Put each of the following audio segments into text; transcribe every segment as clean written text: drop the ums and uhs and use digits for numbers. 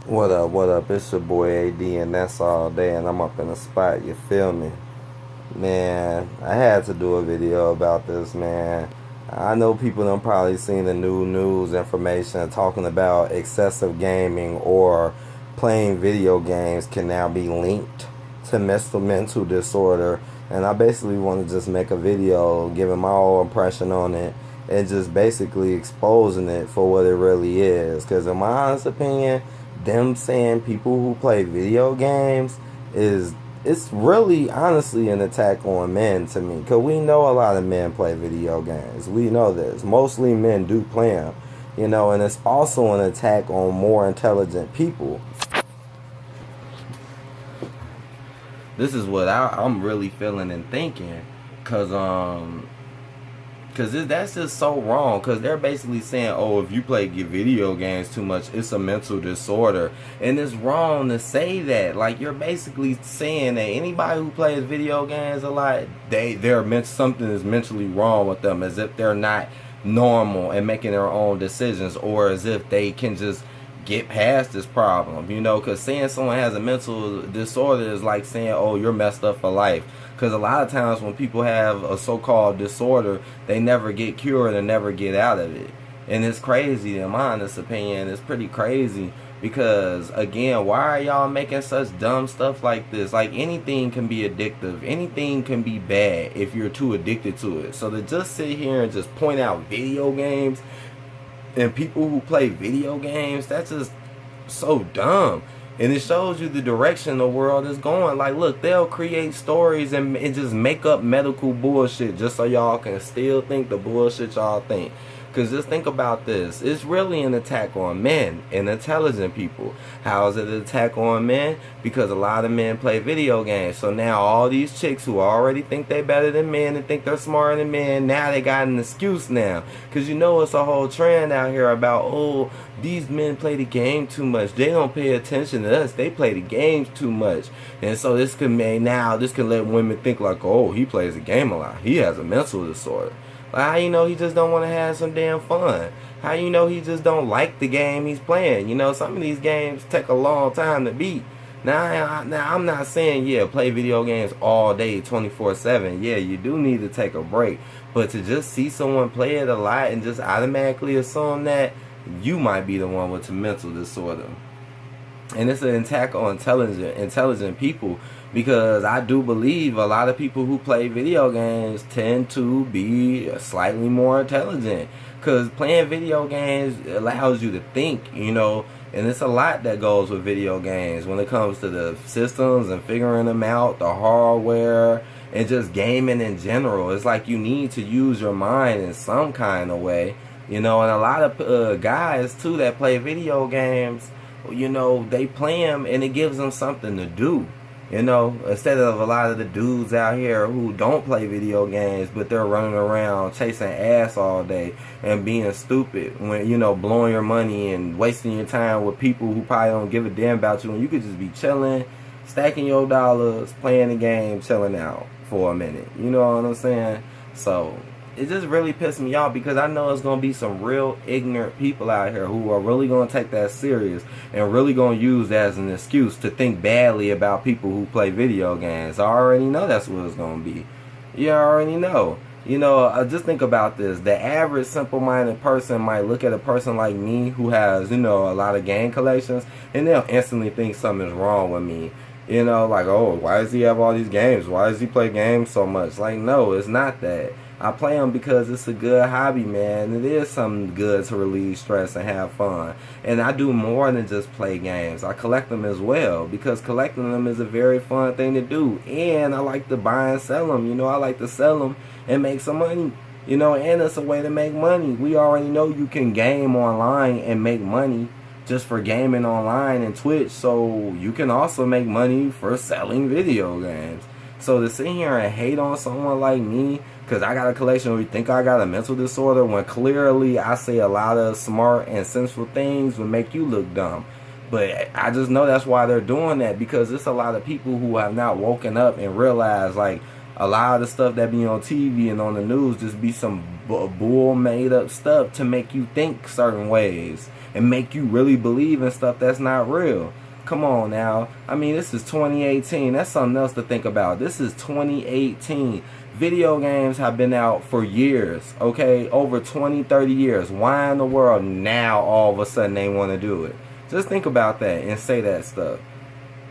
What up? It's your boy AD, and that's all day, and I'm up in the spot, you feel me? Man, I had to do a video about this, man. I know people don't probably seen the new news information talking about excessive gaming or playing video games can now be linked to mental disorder. And I basically want to just make a video giving my own impression on it and just basically exposing it for what it really is. Because in my honest opinion, them saying people who play video games is it's really honestly an attack on men to me, because we know a lot of men play video games. We know this, mostly men do play them, and it's also an attack on more intelligent people. This is what I'm really feeling and thinking, because that's just so wrong. Because they're basically saying, oh, if you play video games too much, it's a mental disorder. And it's wrong to say that. Like, you're basically saying that anybody who plays video games a lot, something is mentally wrong with them, as if they're not normal and making their own decisions, or as if they can just get past this problem, because saying someone has a mental disorder is like saying, oh, you're messed up for life. Because a lot of times when people have a so-called disorder, they never get cured and never get out of it. And it's crazy, in my honest opinion. It's pretty crazy because, again, why are y'all making such dumb stuff like this? Like, anything can be addictive. Anything can be bad if you're too addicted to it. So to just sit here and just point out video games and people who play video games, that's just so dumb. And it shows you the direction the world is going. Like, look, they'll create stories and just make up medical bullshit just so y'all can still think the bullshit y'all think. Because just think about this. It's really an attack on men and intelligent people. How is it an attack on men? Because a lot of men play video games. So now all these chicks who already think they better than men and think they're smarter than men, now they got an excuse now. Because it's a whole trend out here about, oh, these men play the game too much. They don't pay attention to us. They play the games too much. And so this can let women think like, oh, he plays the game a lot. He has a mental disorder. Like, how you know he just don't want to have some damn fun? How you know he just don't like the game he's playing? Some of these games take a long time to beat. Now I'm not saying, yeah, play video games all day, 24/7. Yeah, you do need to take a break. But to just see someone play it a lot and just automatically assume that you might be the one with a mental disorder. And it's an attack on intelligent people, because I do believe a lot of people who play video games tend to be slightly more intelligent, because playing video games allows you to think, and it's a lot that goes with video games when it comes to the systems and figuring them out, the hardware, and just gaming in general. It's like you need to use your mind in some kind of way, and a lot of guys too that play video games, they play them and it gives them something to do. Instead of a lot of the dudes out here who don't play video games, but they're running around chasing ass all day and being stupid when, blowing your money and wasting your time with people who probably don't give a damn about you, and you could just be chilling, stacking your dollars, playing the game, chilling out for a minute. You know what I'm saying? So it just really pissed me off, because I know it's going to be some real ignorant people out here who are really going to take that serious and really going to use that as an excuse to think badly about people who play video games. I already know that's what it's going to be. You already know. Just think about this. The average simple-minded person might look at a person like me who has, a lot of game collections, and they'll instantly think something's wrong with me. Like, oh, why does he have all these games? Why does he play games so much? Like, no, it's not that. I play them because it's a good hobby, man. It is something good to relieve stress and have fun. And I do more than just play games. I collect them as well, because collecting them is a very fun thing to do. And I like to buy and sell them. I like to sell them and make some money. And it's a way to make money. We already know you can game online and make money just for gaming online and Twitch. So you can also make money for selling video games. So to sit here and hate on someone like me because I got a collection where you think I got a mental disorder, when clearly I say a lot of smart and sensible things, would make you look dumb. But I just know that's why they're doing that, because it's a lot of people who have not woken up and realized, like, A lot of the stuff that be on TV and on the news just be some bull made up stuff to make you think certain ways and make you really believe in stuff that's not real. Come on now. I mean, this is 2018. That's something else to think about. This is 2018. Video games have been out for years, okay? Over 20, 30 years. Why in the world now all of a sudden they want to do it? Just think about that and say that stuff.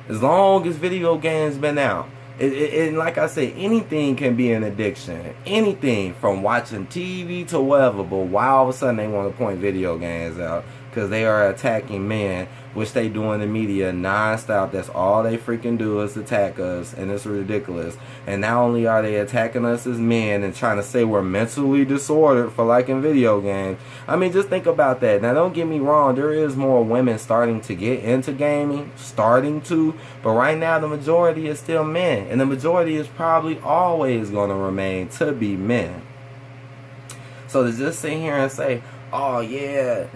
As long as video games been out, and like I said, anything can be an addiction. Anything from watching TV to whatever. But why all of a sudden they want to point video games out? Because they are attacking men, which they do in the media non-stop. That's all they freaking do is attack us, and it's ridiculous. And not only are they attacking us as men and trying to say we're mentally disordered for liking video games. I mean, just think about that. Now, don't get me wrong. There is more women starting to get into gaming, but right now the majority is still men, and the majority is probably always going to remain to be men. So to just sit here and say, oh yeah,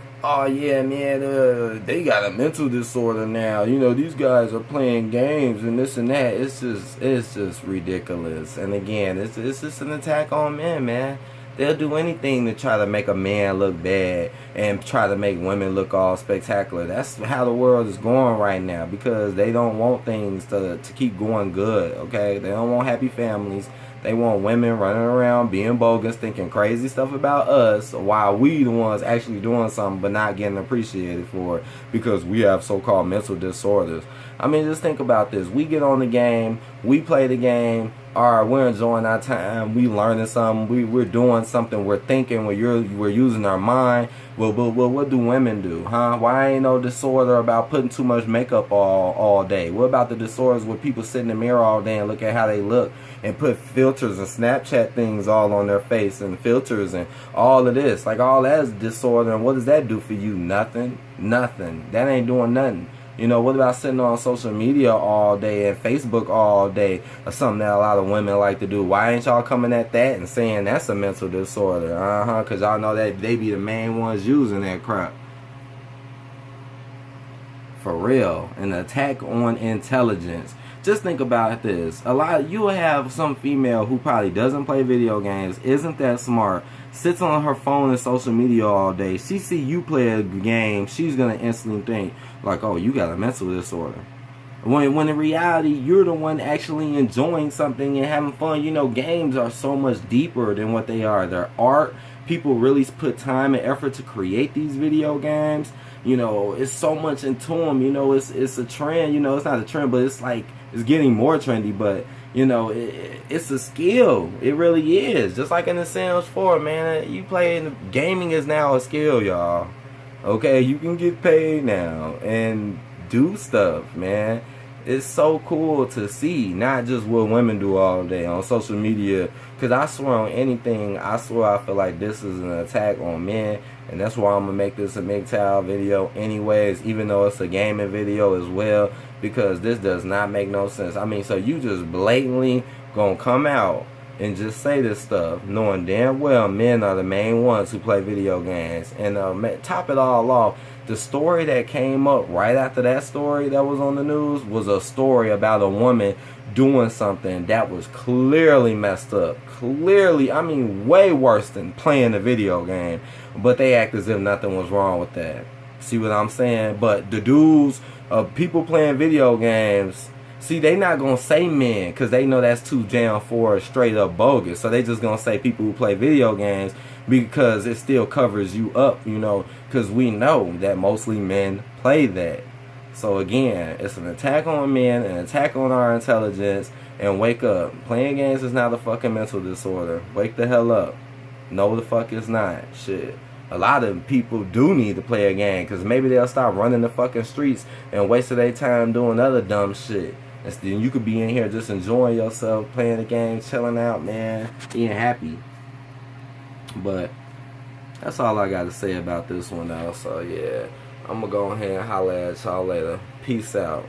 man, they got a mental disorder now. You know, these guys are playing games and this and that. It's just ridiculous. And again, it's just an attack on men, man. They'll do anything to try to make a man look bad and try to make women look all spectacular. That's how the world is going right now, because they don't want things to keep going good, okay? They don't want happy families. They want women running around being bogus, thinking crazy stuff about us, while we the ones actually doing something but not getting appreciated for it because we have so-called mental disorders. I mean, just think about this. We get on the game, we play the game, alright, we're enjoying our time, we learning something, we're doing something, we're thinking, we're using our mind. Well, what do women do, huh? Why ain't no disorder about putting too much makeup all day? What about the disorders where people sit in the mirror all day and look at how they look and put filters and Snapchat things all on their face and filters and all of this? Like, all that is disorder, and what does that do for you? Nothing. That ain't doing nothing. You know, what about sitting on social media all day and Facebook all day, or something that a lot of women like to do? Why ain't y'all coming at that and saying that's a mental disorder? Because y'all know that they be the main ones using that crap. For real. An attack on intelligence. Just think about this. You have some female who probably doesn't play video games, isn't that smart, sits on her phone and social media all day. She see you play a game, she's gonna instantly think like, oh, you got a mental disorder. When in reality, you're the one actually enjoying something and having fun. You know, games are so much deeper than what they are. They're art. People really put time and effort to create these video games. You know, it's so much into them. You know, it's a trend. You know, it's not a trend, but it's like, it's getting more trendy. But, you know, it's a skill. It really is. Just like in the Sims 4, man. You playing, gaming is now a skill, y'all. Okay, you can get paid now and do stuff, man. It's so cool to see, not just what women do all day on social media. Because I swear on anything, I feel like this is an attack on men. And that's why I'm going to make this a MGTOW video anyways, even though it's a gaming video as well. Because this does not make no sense. I mean, so you just blatantly going to come out and just say this stuff, knowing damn well men are the main ones who play video games. And top it all off, the story that came up right after that story that was on the news was a story about a woman doing something that was clearly messed up. Clearly, I mean, way worse than playing a video game. But they act as if nothing was wrong with that. See what I'm saying? But the dudes, people playing video games, see, they not going to say men because they know that's too jam for straight up bogus. So they just going to say people who play video games because it still covers you up, you know, because we know that mostly men play that. So again, it's an attack on men, an attack on our intelligence, and wake up. Playing games is not a fucking mental disorder. Wake the hell up. No, the fuck it's not. Shit. A lot of people do need to play a game because maybe they'll stop running the fucking streets and wasting their time doing other dumb shit. And then you could be in here just enjoying yourself, playing the game, chilling out, man, being happy. But that's all I got to say about this one, though. So, yeah, I'm going to go ahead and holler at y'all later. Peace out.